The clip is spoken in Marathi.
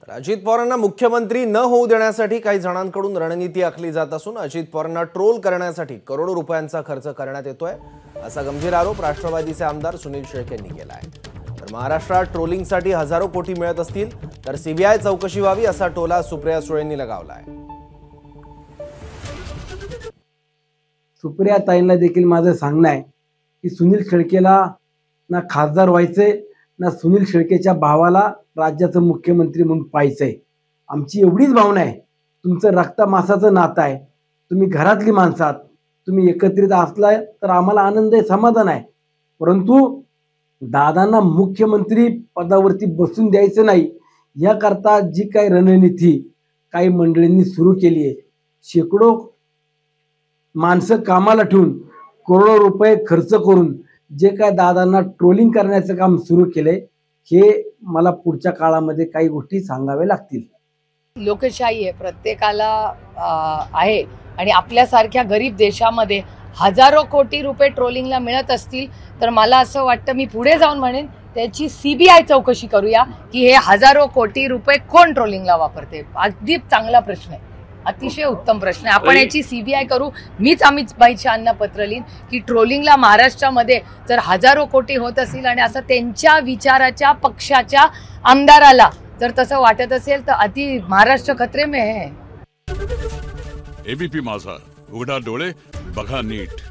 अजित पवारांना मुख्यमंत्री न होऊ देण्यासाठी काही जणांकडून रणनीती आखली जात असून अजित पवारांना ट्रोल करण्यासाठी करोडो रुपयांचा खर्च करण्यात येतोय असा गंभीर आरोप राष्ट्रवादीचे आमदार सुनील शेळके यांनी केला आहे। तर महाराष्ट्रात ट्रोलिंगसाठी हजारो कोटी मिळत असतील तर सीबीआय चौकशी व्हावी असा टोला सुप्रिया सुळेंनी लगावलाय। सुप्रिया ताईंना देखील माझं सांगणं आहे की सुनील शेळकेला ना खासदार व्हायचंय ना सुनील शेळकेच्या भावाला राज्याचं मुख्यमंत्री म्हणून पाहायचंय। आमची एवढीच भावना आहे। तुमचं रक्तमासाचं नातं आहे, तुम्ही घरातली माणसं आहात, तुम्ही एकत्रित असलाय तर आम्हाला आनंद आहे, समाधान आहे। परंतु दादांना मुख्यमंत्री पदावरती बसून द्यायचं नाही याकरता जी काही रणनीती काही मंडळींनी सुरू केली आहे, शेकडो माणसं कामाला ठेवून करोडो रुपये खर्च करून जे काय दादांना ट्रोलिंग करण्याचं काम सुरू केलंय हे मला पुढच्या काळामध्ये काही गोष्टी सांगाव्या लागतील। लोकशाही आहे, प्रत्येकाला आहे आणि आपल्यासारख्या गरीब देशामध्ये हजारो कोटी रुपये ट्रोलिंगला मिळत असतील तर मला असं वाटतं, मी पुढे जाऊन म्हणेन त्याची सीबीआय चौकशी करूया की हे हजारो कोटी रुपये कोण ट्रोलिंगला वापरते। अगदी चांगला प्रश्न आहे, अतिशय उत्तम प्रश्न आहे। आपण याची सीबीआय करू। मीच अमित भाईच्या अन्न पत्र लिहीन की ट्रोलिंगला महाराष्ट्रामध्ये जर हजारो कोटी होत असेल आणि असं त्यांच्या विचाराच्या पक्षाच्या आमदाराला जर तसं वाटत असेल तर अति महाराष्ट्र खतरे में है। एबीपी माझा, उघडा डोळे बघा नीट।